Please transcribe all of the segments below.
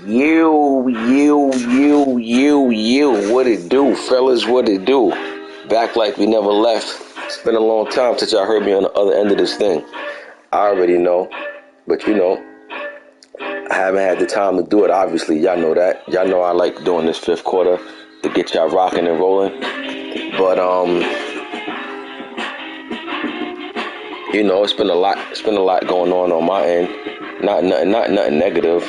You. What it do, fellas? What it do? Back like we never left. It's been a long time since y'all heard me on the other end of this thing. I already know, but I haven't had the time to do it. Obviously, y'all know that. Y'all know I like doing this fifth quarter to get y'all rocking and rolling. But it's been a lot. It's been a lot going on my end. Not nothing negative.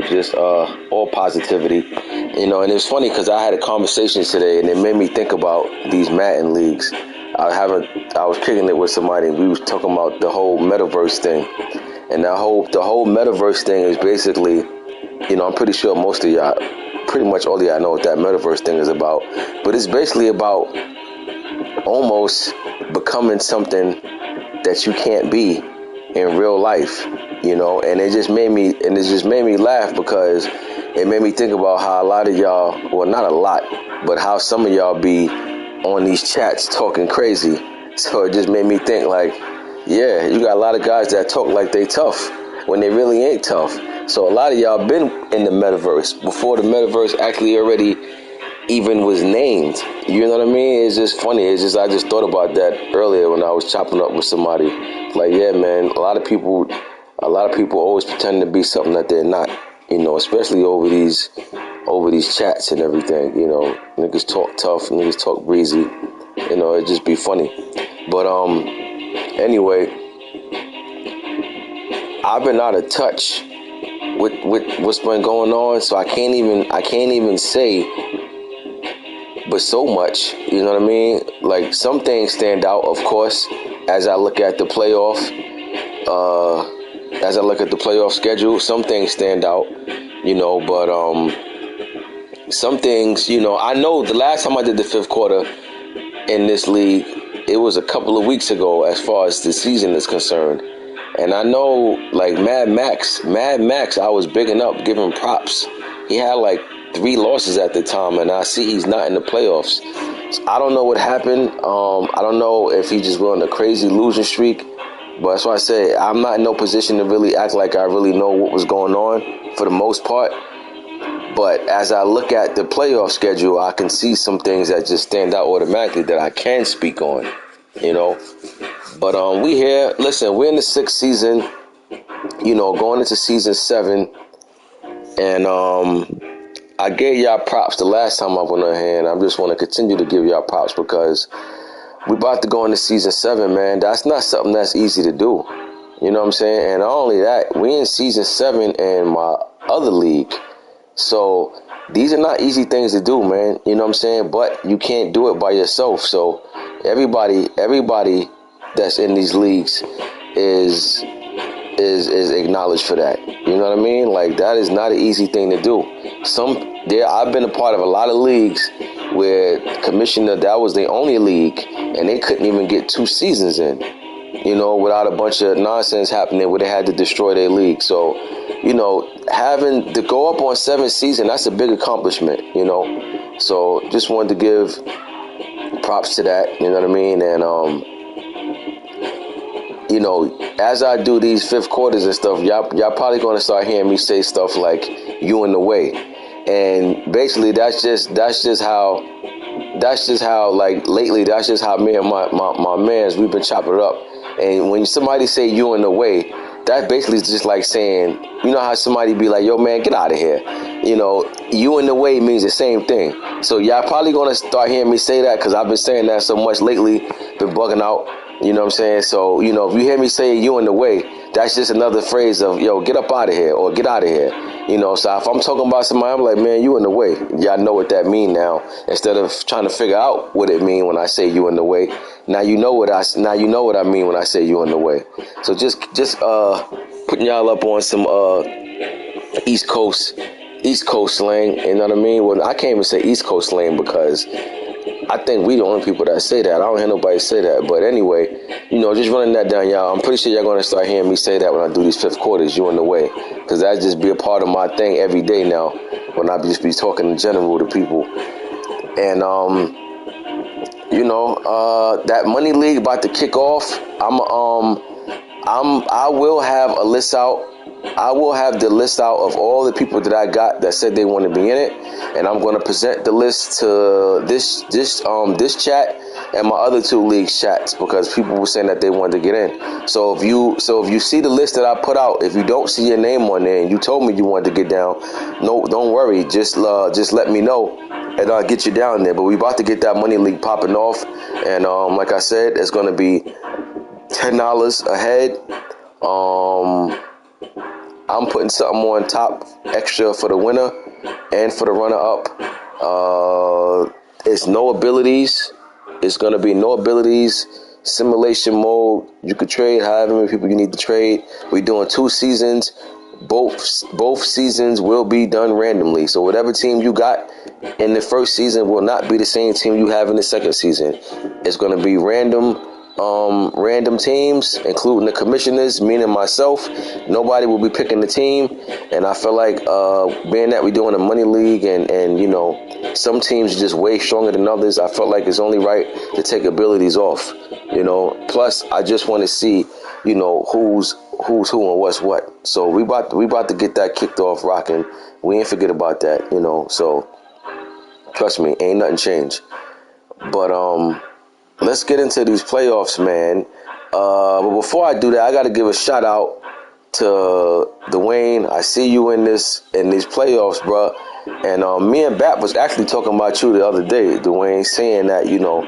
Just all positivity. And it's funny because I had a conversation today, and it made me think about these Madden leagues. I was kicking it with somebody, and we was talking about the whole metaverse thing, and the whole metaverse thing is basically, I'm pretty sure most of y'all, pretty much all of y'all know what that metaverse thing is about, but it's basically about almost becoming something that you can't be in real life, and it just made me laugh because it made me think about how a lot of y'all, well, not a lot, but how some of y'all be on these chats talking crazy. So it just made me think like, yeah, you got a lot of guys that talk like they tough when they really ain't tough. So a lot of y'all been in the metaverse before the metaverse actually already even was named. You know what I mean? It's just funny. I just thought about that earlier when I was chopping up with somebody. Like, yeah, man, a lot of people always pretend to be something that they're not. Especially over these chats and everything. Niggas talk tough, niggas talk breezy. It just be funny. But anyway, I've been out of touch with what's been going on, so I can't even say but so much, you know what I mean? Like, some things stand out, of course, as I look at the playoff schedule. Some things stand out, but some things, I know the last time I did the fifth quarter in this league, it was a couple of weeks ago as far as the season is concerned. And I know, like, Mad Max, I was bigging up, giving props. He had like 3 losses at the time, and I see he's not in the playoffs. So I don't know what happened. I don't know if he just went on a crazy losing streak. But that's why I say I'm not in no position to really act like I really know what was going on for the most part. But as I look at the playoff schedule, I can see some things that just stand out automatically that I can speak on, But we here. Listen, we're in the 6th season, going into season 7. And I gave y'all props the last time I went on here, and I just want to continue to give y'all props because we're about to go into season 7, man. That's not something that's easy to do. You know what I'm saying? And not only that, we in season 7 in my other league. So these are not easy things to do, man. You know what I'm saying? But you can't do it by yourself. So everybody that's in these leagues is acknowledged for that. You know what I mean? Like, that is not an easy thing to do. I've been a part of a lot of leagues where commissioner, that was the only league, and they couldn't even get 2 seasons in, without a bunch of nonsense happening where they had to destroy their league. So, having to go up on 7th season, that's a big accomplishment, So just wanted to give props to that, you know what I mean? And as I do these fifth quarters and stuff, y'all probably gonna start hearing me say stuff like "you in the way," and basically that's just how like lately that's just how me and my mans, we've been chopping it up. And when somebody say "you in the way," that basically is just like saying, how somebody be like, "Yo, man, get out of here." "You in the way" means the same thing. So y'all probably gonna start hearing me say that because I've been saying that so much lately, been bugging out. You know what I'm saying? So, if you hear me say "you in the way," that's just another phrase of, yo, get up out of here or get out of here. So if I'm talking about somebody, I'm like, man, you in the way. Y'all know what that mean now. Instead of trying to figure out what it mean when I say "you in the way," now you know what I mean when I say "you in the way." So just putting y'all up on some East Coast slang. You know what I mean? Well, I can't even say East Coast slang because I think we the only people that say that. I don't hear nobody say that. But anyway, just running that down, y'all. I'm pretty sure y'all going to start hearing me say that when I do these fifth quarters, "you in the way." Because that just be a part of my thing every day now when I just be talking in general to people. And, that money league about to kick off. I will have a list out I will have the list out of all the people that I got that said they want to be in it, and I'm going to present the list to this chat and my other 2 leagues chats, because people were saying that they wanted to get in. So if you see the list that I put out, if you don't see your name on there and you told me you wanted to get down, no, don't worry, just let me know and I'll get you down there. But we about to get that money league popping off, and like I said, it's going to be $10 a head. I'm putting something on top extra for the winner and for the runner-up. It's no abilities. It's going to be no abilities, simulation mode. You could trade however many people you need to trade. We're doing 2 seasons. Both seasons will be done randomly. So whatever team you got in the first season will not be the same team you have in the second season. It's going to be random teams, including the commissioners, meaning myself. Nobody will be picking the team, and I feel like being that we're doing a money league and you know, some teams are just way stronger than others, I felt like it's only right to take abilities off, you know. Plus I just want to see, you know, who's who and what's what. So we about to get that kicked off rocking. We ain't forget about that, you know. So trust me, ain't nothing changed. But let's get into these playoffs, man. But before I do that, I got to give a shout out to Dwayne. I see you in these playoffs, bro. And me and Bat was actually talking about you the other day, Dwayne, saying that, you know,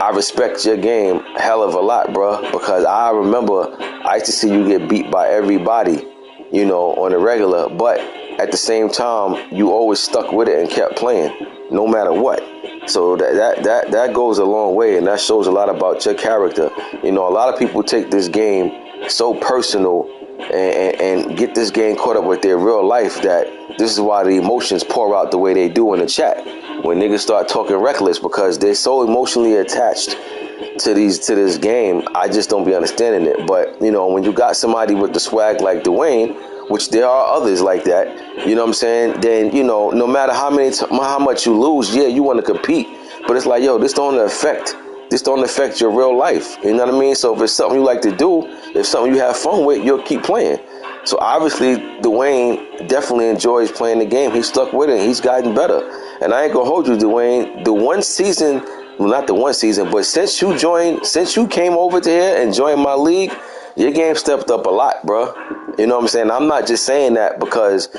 I respect your game hell of a lot, bro, because I remember I used to see you get beat by everybody, you know, on the regular, but at the same time, you always stuck with it and kept playing, no matter what. So that goes a long way, and that shows a lot about your character. You know, a lot of people take this game so personal and get this game caught up with their real life that this is why the emotions pour out the way they do in the chat when niggas start talking reckless, because they're so emotionally attached to this game. I just don't be understanding it. But, you know, when you got somebody with the swag like Dwayne, which there are others like that, you know what I'm saying, then, you know, no matter how much you lose, yeah, you want to compete, but it's like, yo, this don't affect your real life, you know what I mean? So if it's something you like to do, if something you have fun with, you'll keep playing. So obviously Dwayne definitely enjoys playing the game. He's stuck with it. He's gotten better. And I ain't gonna hold you, Dwayne. The one season, well, not the one season, but since you came over to here and joined my league, your game stepped up a lot, bro. You know what I'm saying? I'm not just saying that because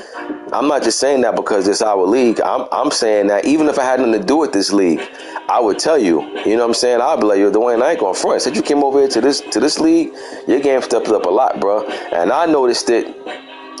it's our league. I'm saying that even if I had nothing to do with this league, I would tell you. You know what I'm saying? I'd be like, yo, Dwayne, I ain't going front. Since you came over here to this league, your game stepped up a lot, bro. And I noticed it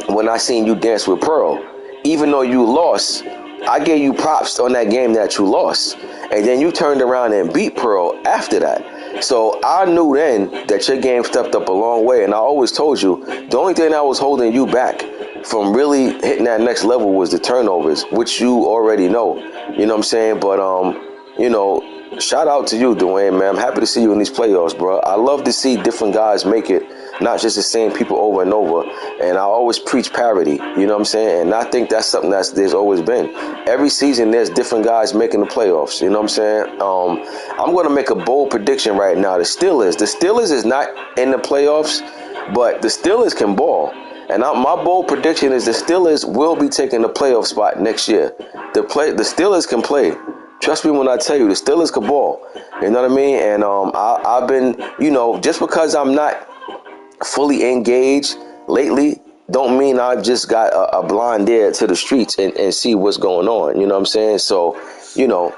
when I seen you dance with Pearl. Even though you lost, I gave you props on that game that you lost. And then you turned around and beat Pearl after that. So I knew then that your game stepped up a long way. And I always told you, the only thing that was holding you back from really hitting that next level was the turnovers, which you already know. You know what I'm saying? But, you know, shout out to you, Dwayne, man. I'm happy to see you in these playoffs, bro. I love to see different guys make it, not just the same people over and over. And I always preach parity, you know what I'm saying? And I think that's something there's always been. Every season, there's different guys making the playoffs, you know what I'm saying? I'm going to make a bold prediction right now. The Steelers is not in the playoffs, but the Steelers can ball. And my bold prediction is the Steelers will be taking the playoff spot next year. The Steelers can play. Trust me when I tell you, the Steelers can ball. You know what I mean? And I've been, you know, just because I'm not fully engaged lately, don't mean I've just got a blind ear to the streets and see what's going on. You know what I'm saying? So, you know,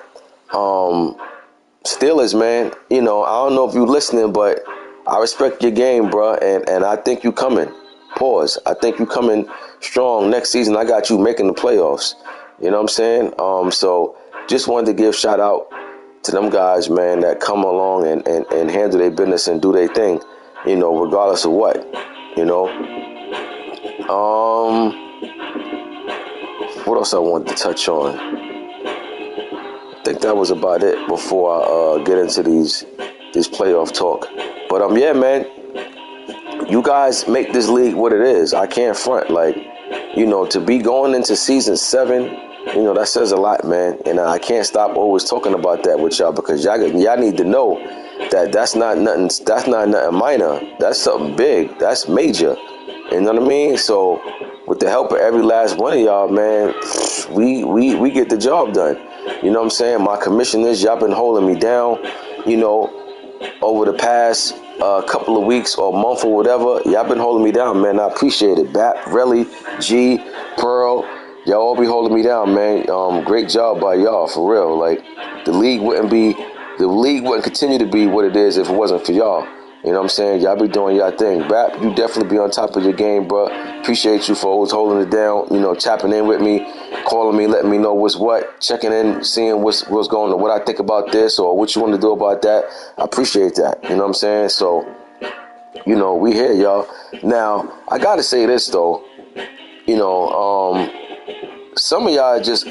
Steelers, man, you know, I don't know if you're listening, but I respect your game, bro. And I think you coming. Pause. I think you coming strong next season. I got you making the playoffs. You know what I'm saying? So just wanted to give shout out to them guys, man, that come along and handle their business and do their thing, you know, regardless of what, you know. What else I wanted to touch on? I think that was about it before I get into these playoff talk. But yeah, man, you guys make this league what it is. I can't front. Like, you know, to be going into season 7, you know, that says a lot, man. And I can't stop always talking about that with y'all, because y'all need to know that that's not nothing minor. That's something big. That's major. You know what I mean? So with the help of every last one of y'all, man, we get the job done. You know what I'm saying? My commissioners, y'all been holding me down, you know, over the past couple of weeks or month or whatever. Y'all been holding me down, man. I appreciate it. Bap, Relly, G, Pearl, y'all all be holding me down, man. Great job by y'all, for real. Like, the league wouldn't continue to be what it is if it wasn't for y'all. You know what I'm saying? Y'all be doing y'all thing. Bap, you definitely be on top of your game, bro. Appreciate you for always holding it down, you know, tapping in with me, calling me, letting me know what's what, checking in, seeing what's going on, what I think about this or what you want to do about that. I appreciate that. You know what I'm saying? So, you know, we here, y'all. Now, I gotta say this though, you know, some of y'all just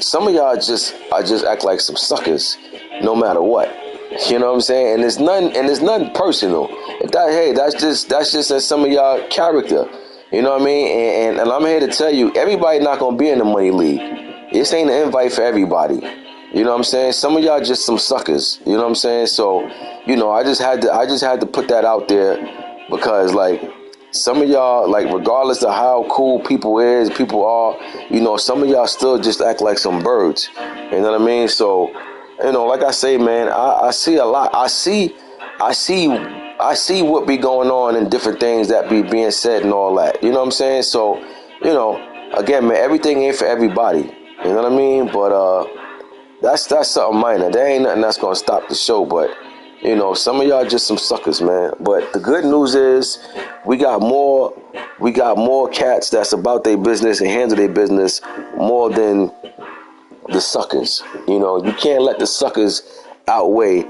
act like some suckers, no matter what. You know what I'm saying? And it's nothing personal. That's just in some of y'all character. You know what I mean? And I'm here to tell you, everybody not gonna be in the money league. This ain't an invite for everybody. You know what I'm saying? Some of y'all just some suckers. You know what I'm saying? So, you know, I just had to put that out there because, like, some of y'all, like, regardless of how cool people are, you know, some of y'all still just act like some birds. You know what I mean? So, you know, like I say, man, I see a lot. I see what be going on and different things that be being said and all that. You know what I'm saying? So, you know, again, man, everything ain't for everybody. You know what I mean? But that's something minor. There ain't nothing that's gonna stop the show. But, you know, some of y'all just some suckers, man. But the good news is we got more cats that's about their business and handle their business more than the suckers. You know, you can't let the suckers outweigh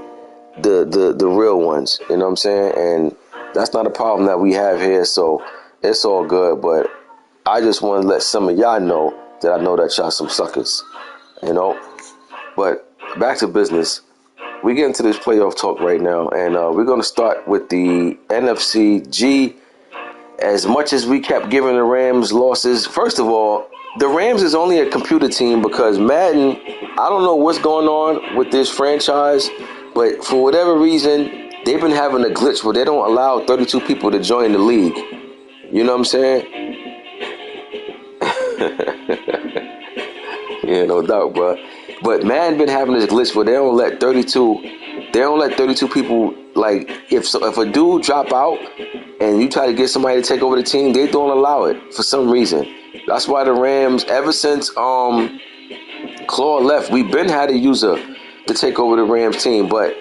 the real ones. You know what I'm saying? And that's not a problem that we have here, so it's all good. But I just want to let some of y'all know that I know that y'all some suckers. You know? But back to business. We get into this playoff talk right now, and we're going to start with the NFC G. As much as we kept giving the Rams losses, first of all, the Rams is only a computer team because Madden, I don't know what's going on with this franchise, but for whatever reason, they've been having a glitch where they don't allow 32 people to join the league. You know what I'm saying? Yeah, no doubt, bro. But Madden been having this glitch where they don't let 32 people, like, if a dude drop out and you try to get somebody to take over the team, they don't allow it for some reason. That's why the Rams, ever since Claw left, we've been had a user to take over the Rams team, but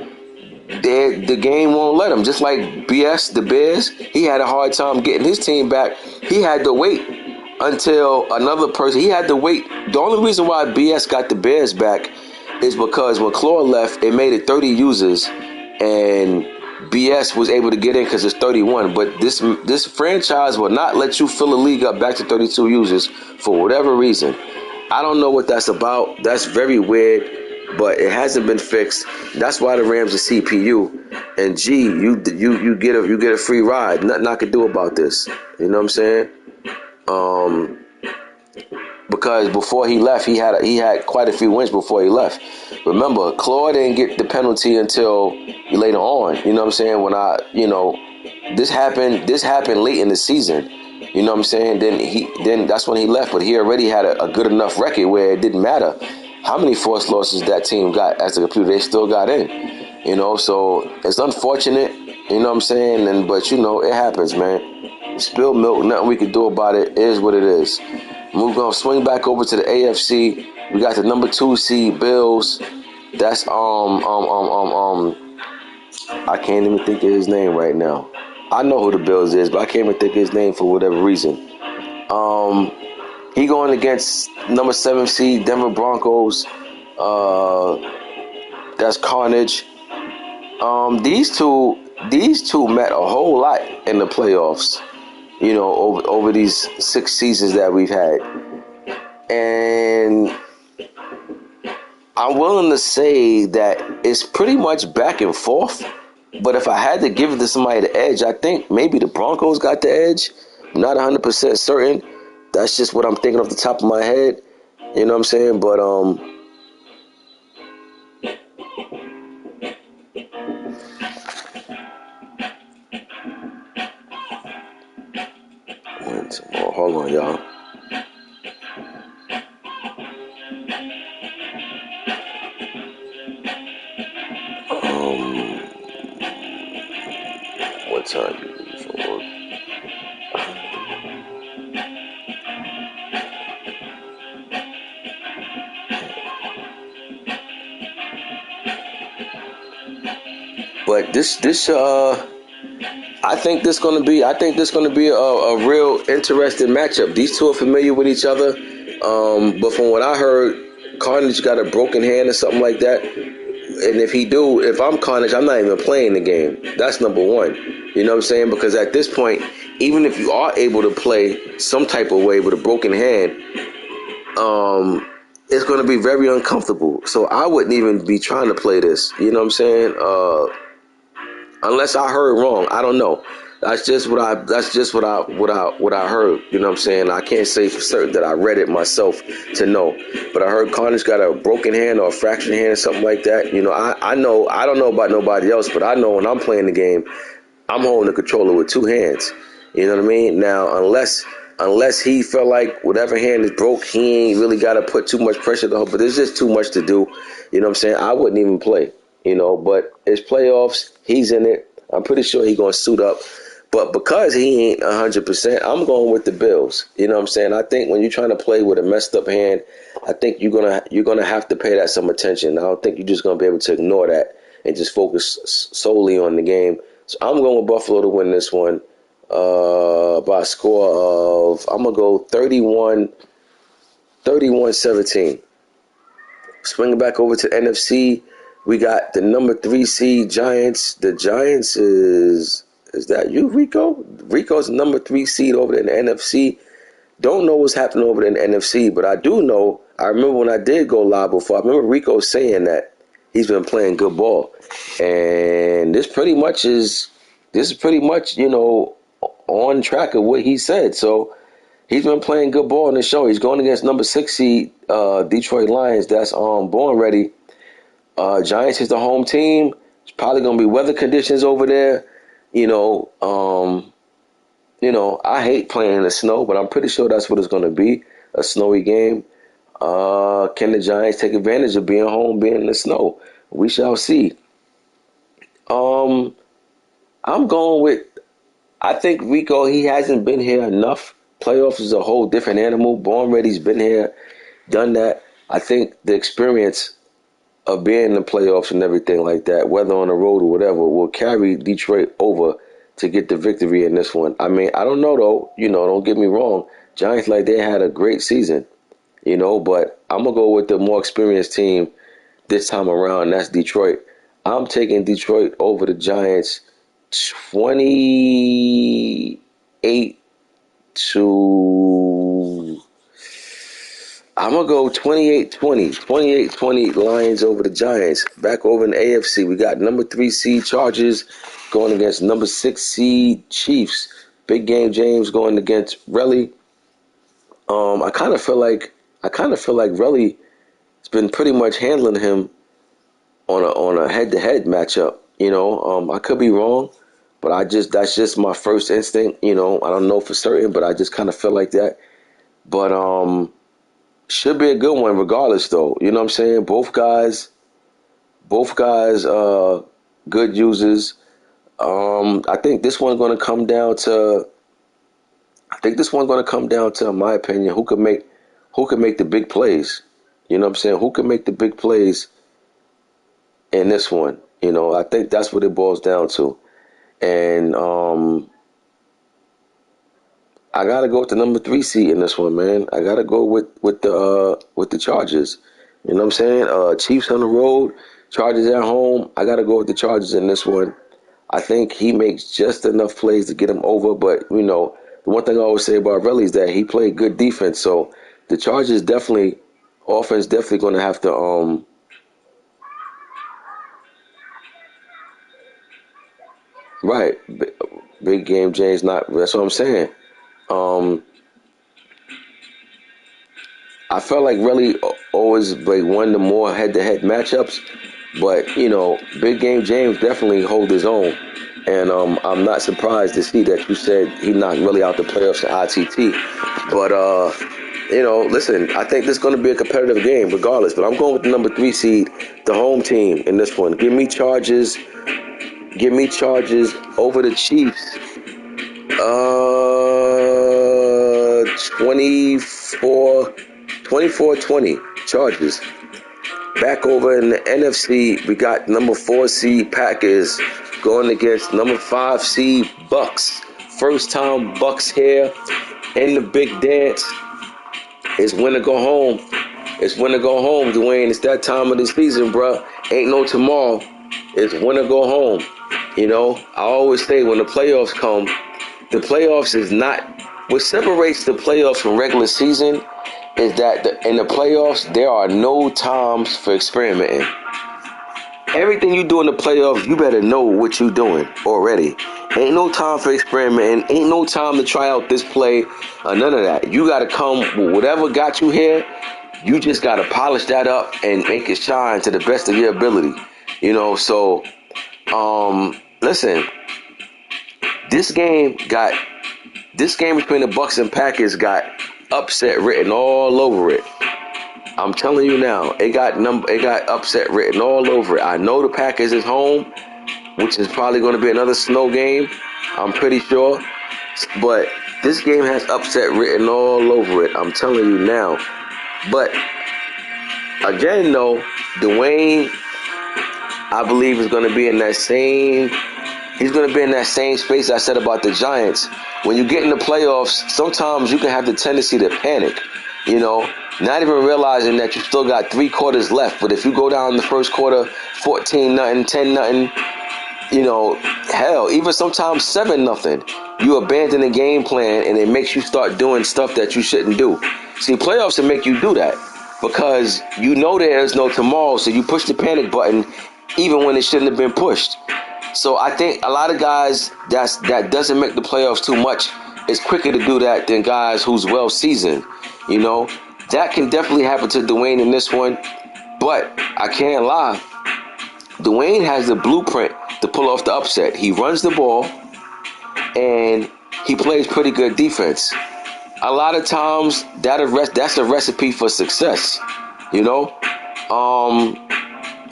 the game won't let him. Just like BS, the Bears, he had a hard time getting his team back. He had to wait until another person. He had to wait. The only reason why BS got the Bears back is because when Claw left, it made it 30 users, and BS was able to get in because it's 31. But this franchise will not let you fill a league up back to 32 users for whatever reason. I don't know what that's about. That's very weird, but it hasn't been fixed. That's why the Rams are CPU. And G, you get a free ride. Nothing I could do about this. You know what I'm saying? Because before he left, he had quite a few wins before he left. Remember, Claude didn't get the penalty until later on. You know what I'm saying? When this happened late in the season. You know what I'm saying? Then that's when he left. But he already had a good enough record where it didn't matter how many forced losses that team got as a computer. They still got in. You know, so it's unfortunate. You know what I'm saying? But it happens, man. Spilled milk, nothing we can do about it. It is what it is. We're gonna swing back over to the AFC. We got the number 2 seed Bills. That's I can't even think of his name right now. I know who the Bills is, but I can't even think of his name for whatever reason. He going against number 7 seed Denver Broncos. That's carnage. These two met a whole lot in the playoffs. Over these 6 seasons that we've had. And I'm willing to say that it's pretty much back and forth. But if I had to give it to somebody the edge, I think maybe the Broncos got the edge. I'm not 100% certain. That's just what I'm thinking off the top of my head. You know what I'm saying? But one, two. hold on, y'all. What time you leave for work? But I think this gonna be a real interesting matchup. These two are familiar with each other, but from what I heard, Carnage got a broken hand or something like that. And if I'm Carnage, I'm not even playing the game. That's number one. You know what I'm saying? Because at this point, even if you are able to play some type of way with a broken hand, it's going to be very uncomfortable. So I wouldn't even be trying to play this. You know what I'm saying? Unless I heard wrong, I don't know. That's just what I heard. You know what I'm saying? I can't say for certain that I read it myself to know, but I heard Carnage got a broken hand or a fractured hand or something like that. You know, I know I don't know about nobody else, but I know when I'm playing the game, I'm holding the controller with two hands. You know what I mean? Now, unless he felt like whatever hand is broke, he ain't really got to put too much pressure on. But there's just too much to do. You know what I'm saying? I wouldn't even play. You know, but it's playoffs. He's in it. I'm pretty sure he's gonna suit up. But because he ain't 100%, I'm going with the Bills. You know what I'm saying? I think when you're trying to play with a messed up hand, I think you're gonna have to pay that some attention. I don't think you're just gonna be able to ignore that and just focus solely on the game. So I'm going with Buffalo to win this one by a score of, I'm gonna go 31-17. Swinging back over to NFC, we got the number 3 seed Giants. The Giants is that you, Rico? Rico's the number 3 seed over there in the NFC. Don't know what's happening over there in the NFC, but I do know, I remember when I did go live before, I remember Rico saying that he's been playing good ball. And this is pretty much, you know, on track of what he said. So he's been playing good ball in the show. He's going against number 6 seed Detroit Lions. That's born ready. Giants is the home team. It's probably going to be weather conditions over there. You know, I hate playing in the snow, but I'm pretty sure that's what it's going to be, a snowy game. Can the Giants take advantage of being home, being in the snow? We shall see. I'm going with, I think Rico, he hasn't been here enough. Playoffs is a whole different animal. Born ready's been here, done that. I think the experience of being in the playoffs and everything like that, whether on the road or whatever, will carry Detroit over to get the victory in this one. I mean, I don't know though. You know, don't get me wrong. Giants, like, they had a great season, you know, but I'm going to go with the more experienced team this time around, and that's Detroit. I'm taking Detroit over the Giants 28 to... I'm going to go 28-20. 28-20 Lions over the Giants. Back over in the AFC, we got number 3 seed Chargers going against number 6 seed Chiefs. Big game James going against Relly. I kind of feel like Relly has been pretty much handling him on a head-to-head matchup. You know, I could be wrong, but that's just my first instinct. You know, I don't know for certain, but I just kind of feel like that. But should be a good one regardless, though. You know what I'm saying? Both guys, good users. I think this one's going to come down to, in my opinion, who can make the big plays. You know what I'm saying? Who can make the big plays in this one? You know, I think that's what it boils down to. And I gotta go with the number 3 seed in this one, man. I gotta go with the Chargers. You know what I'm saying? Chiefs on the road, Chargers at home. I gotta go with the Chargers in this one. I think he makes just enough plays to get him over. But you know, the one thing I always say about Relly is that he played good defense. So the Chargers offense definitely gonna have to right. Big game James, not, that's what I'm saying. I felt like really always like won the more head-to-head matchups, but you know, big game James definitely hold his own. And I'm not surprised to see that you said he knocked really out the playoffs in ITT. But, listen, I think this is going to be a competitive game regardless. But I'm going with the number 3 seed, the home team in this one. Give me Chargers. Give me Chargers over the Chiefs. 24-20 Chargers. Back over in the NFC, we got number 4 seed Packers going against number 5 seed Bucks. First time Bucks here in the big dance. It's win or go home. It's win or go home, Dwayne. It's that time of the season, bruh. Ain't no tomorrow. It's win or go home. I always say when the playoffs come, the playoffs is not... What separates the playoffs from regular season is that in the playoffs, there are no times for experimenting. Everything you do in the playoffs, you better know what you're doing already. Ain't no time for experimenting. Ain't no time to try out this play or none of that. You got to come with whatever got you here. You just got to polish that up and make it shine to the best of your ability. So, listen, this game between the Bucks and Packers got upset written all over it. I'm telling you now, it got upset written all over it. I know the Packers is home, which is probably going to be another snow game, I'm pretty sure. But this game has upset written all over it. I'm telling you now. But again, though, Dwayne, I believe is going to be in that same. He's going to be in that same space I said about the Giants. When you get in the playoffs, sometimes you can have the tendency to panic, not even realizing that you still got 3 quarters left. But if you go down in the first quarter, 14-0, 10-0, hell, even sometimes 7-0, you abandon the game plan and it makes you start doing stuff that you shouldn't do. See, playoffs will make you do that because you know there's no tomorrow, so you push the panic button even when it shouldn't have been pushed. So I think a lot of guys that doesn't make the playoffs too much is quicker to do that than guys who's well seasoned. That can definitely happen to Dwayne in this one. But I can't lie. Dwayne has the blueprint to pull off the upset. He runs the ball and he plays pretty good defense. A lot of times that's a recipe for success.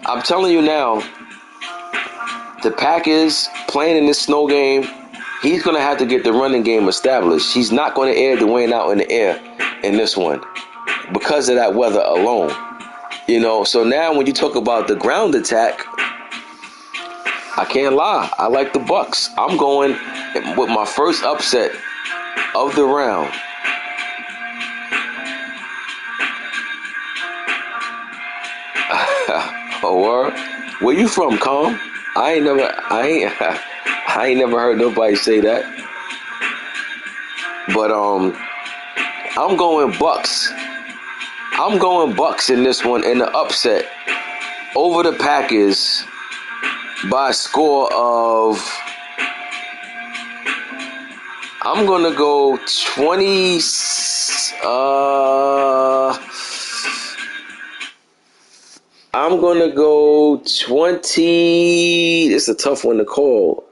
I'm telling you now, the Packers playing in this snow game, he's going to have to get the running game established. He's not going to air Dwayne out in the air in this one because of that weather alone. So now when you talk about the ground attack, I can't lie. I like the Bucks. I'm going with my first upset of the round. Oh, word? Where you from, Calm? I ain't never heard nobody say that. But I'm going Bucks. I'm going Bucks in this one in the upset over the Packers by a score of, I'm gonna go 20. I'm gonna go 20. It's a tough one to call.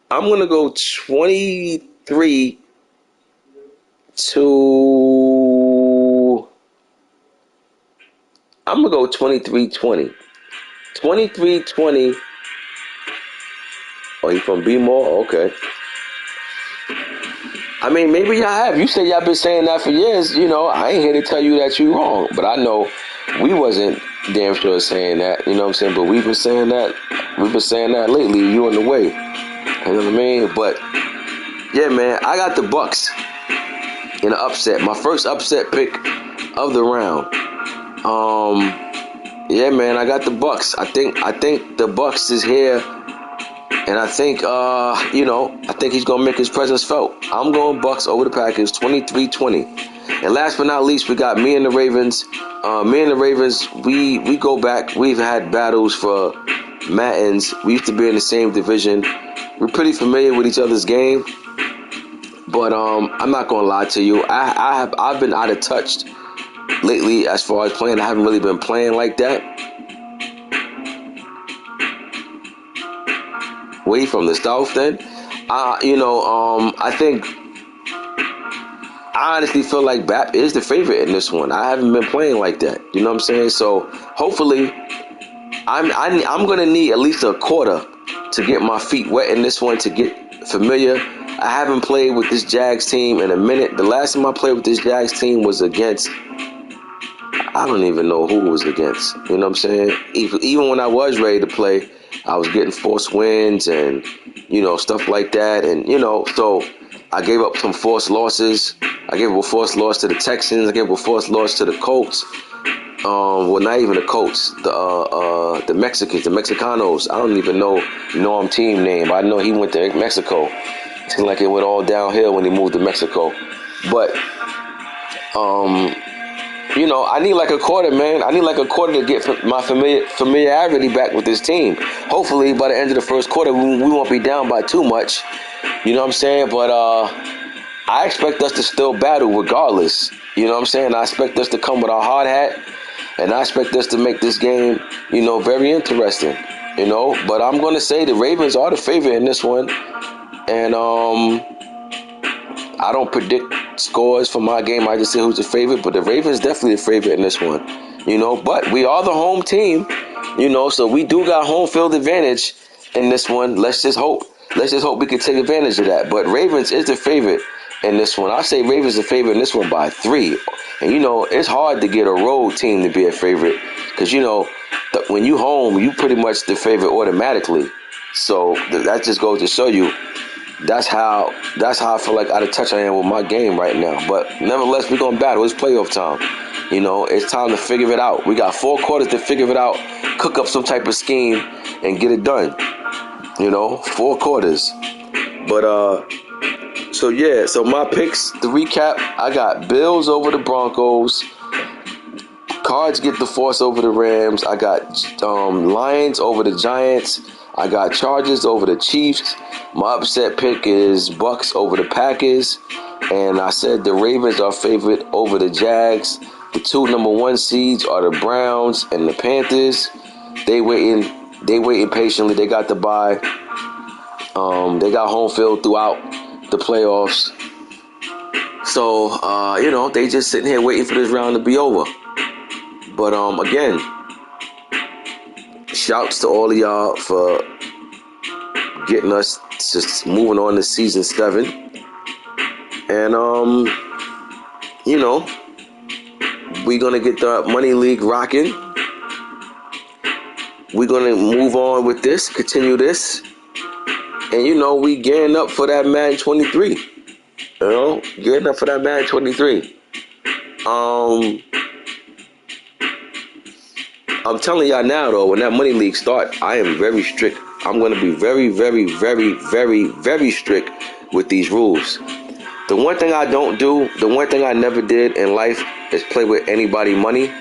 I'm gonna go 23 to. I'm gonna go 23-20. 23-20. Oh, you from B-More? Okay. I mean, maybe y'all have. You said y'all been saying that for years. I ain't here to tell you that you wrong. But I know we wasn't damn sure saying that. You know what I'm saying? But we've been saying that. We've been saying that lately. You on the way. You know what I mean? But, yeah, man, I got the Bucks in an upset. My first upset pick of the round. Yeah, man, I got the Bucks. I think the Bucks is here, and I think I think he's gonna make his presence felt. I'm going Bucks over the Packers, 23-20. And last but not least, we got me and the Ravens. We go back. We've had battles for matins. We used to be in the same division. We're pretty familiar with each other's game. But I'm not gonna lie to you. I've been out of touch lately as far as playing. I haven't really been playing like that. Way from the South then? I think I honestly feel like Bap is the favorite in this one. I haven't been playing like that. You know what I'm saying? So hopefully, I'm gonna need at least a quarter to get my feet wet in this one, to get familiar. I haven't played with this Jags team in a minute. The last time I played with this Jags team was against, I don't even know who it was against. You know what I'm saying? Even when I was ready to play, I was getting forced wins and, stuff like that. And, so I gave up some forced losses. I gave up a forced loss to the Texans. I gave up a forced loss to the Colts. Well, not even the Colts. The Mexicans, the Mexicanos. I don't even know Norm team name. I know he went to Mexico. It seemed like it went all downhill when he moved to Mexico. But, I need like a quarter, man. I need like a quarter to get my familiarity back with this team. Hopefully, by the end of the first quarter, we won't be down by too much. You know what I'm saying? But I expect us to still battle regardless. You know what I'm saying? I expect us to come with our hard hat, and I expect us to make this game, very interesting. But I'm going to say the Ravens are the favorite in this one. And I don't predict scores for my game. I just say who's the favorite. But the Ravens definitely the favorite in this one. But we are the home team. So we do got home field advantage in this one. Let's just hope we can take advantage of that. But Ravens is the favorite in this one. I say Ravens the favorite in this one by 3. And it's hard to get a road team to be a favorite because when you home, you pretty much the favorite automatically. So that just goes to show you. That's how I feel like out of touch I am with my game right now. But nevertheless, we're going to battle. It's playoff time. It's time to figure it out. We got 4 quarters to figure it out, cook up some type of scheme, and get it done. 4 quarters. But, so my picks, to recap, I got Bills over the Broncos. Cards get the Force over the Rams. I got Lions over the Giants. I got Chargers over the Chiefs. My upset pick is Bucks over the Packers. And I said the Ravens are favorite over the Jags. The 2 number 1 seeds are the Browns and the Panthers. They waiting patiently. They got the bye. They got home field throughout the playoffs. So, they just sitting here waiting for this round to be over. But, again, shouts to all of y'all for getting us just moving on to season 7. And, we're going to get the Money League rocking. We're going to move on with this, continue this. And, we gearing up for that Madden 23. Gearing up for that Madden 23. I'm telling y'all now, though, when that Money League start, I am very strict. I'm going to be very, very, very, very, very strict with these rules. The one thing I don't do, the one thing I never did in life is play with anybody money.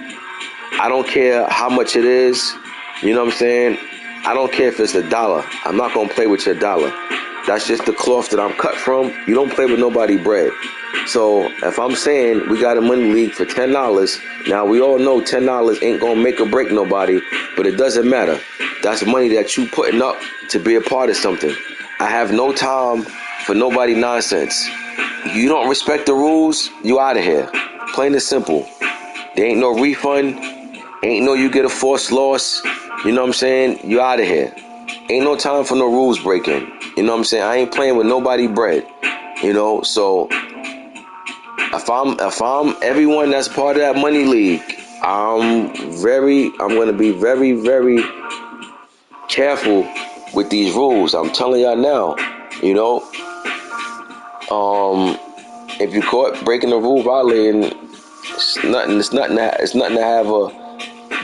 I don't care how much it is. You know what I'm saying? I don't care if it's $1. I'm not going to play with your dollar. That's just the cloth that I'm cut from. You don't play with nobody bread. So if I'm saying we got a Money League for $10, now we all know $10 ain't going to make or break nobody, but it doesn't matter. That's money that you putting up to be a part of something. I have no time for nobody nonsense. You don't respect the rules, you out of here. Plain and simple. There ain't no refund. Ain't no you get a forced loss. You know what I'm saying? You out of here. Ain't no time for no rules breaking. You know what I'm saying? I ain't playing with nobody bread. So if I'm everyone that's part of that Money League, I'm going to be very, very careful with these rules. I'm telling y'all now, if you caught breaking the rule violating, it's nothing to have a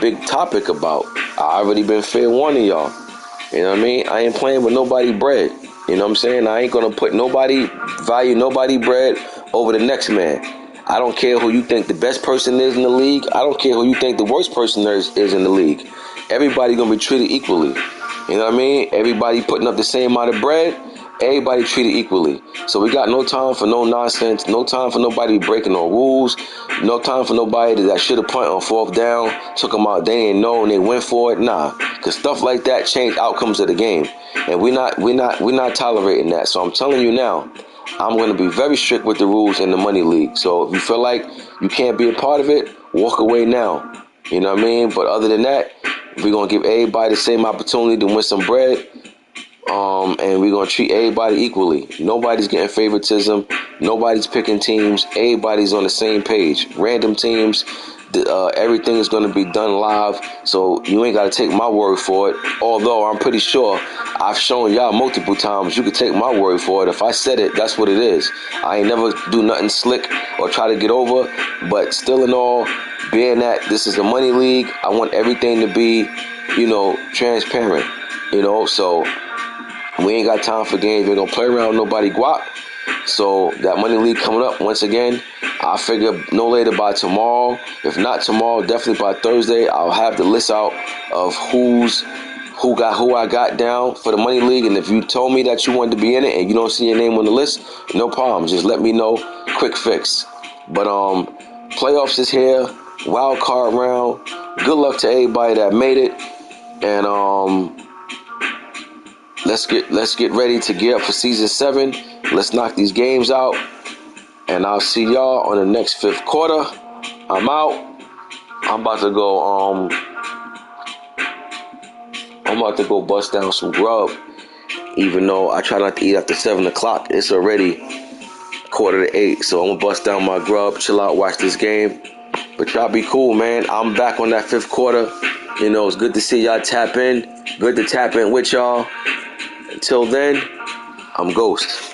big topic about. I already been fair warning y'all. You know what I mean? I ain't playing with nobody bread. You know what I'm saying? I ain't gonna put nobody bread over the next man. I don't care who you think the best person is in the league. I don't care who you think the worst person is in the league. Everybody gonna be treated equally. You know what I mean? Everybody putting up the same amount of bread. Everybody treated equally. So we got no time for no nonsense, no time for nobody breaking no rules, no time for nobody that should have punt on fourth down, took them out, they didn't know and they went for it. Nah, because stuff like that change outcomes of the game. And we're not tolerating that. So I'm telling you now, I'm going to be very strict with the rules in the Money League. So if you feel like you can't be a part of it, walk away now. You know what I mean? But other than that, we're going to give everybody the same opportunity to win some bread. And we're going to treat everybody equally. Nobody's getting favoritism. Nobody's picking teams. Everybody's on the same page. Random teams. Everything is going to be done live. So you ain't got to take my word for it. Although I'm pretty sure I've shown y'all multiple times you can take my word for it. If I said it, that's what it is. I ain't never do nothing slick or try to get over. But still in all, being that this is a Money League, I want everything to be, transparent. So we ain't got time for games. We ain't gonna play around with nobody guap. So that Money League coming up once again. I figure no later by tomorrow. If not tomorrow, definitely by Thursday. I'll have the list out of who I got down for the Money League. And if you told me that you wanted to be in it and you don't see your name on the list, no problem. Just let me know. Quick fix. But playoffs is here. Wild card round. Good luck to everybody that made it. And Let's get ready to gear up for season 7. Let's knock these games out. And I'll see y'all on the next 5th quarter. I'm out. I'm about to go bust down some grub. Even though I try not to eat after 7 o'clock. It's already 7:45. So I'm gonna bust down my grub, chill out, watch this game. But y'all be cool, man. I'm back on that 5th quarter. It's good to see y'all tap in. Good to tap in with y'all. Until then, I'm Ghost.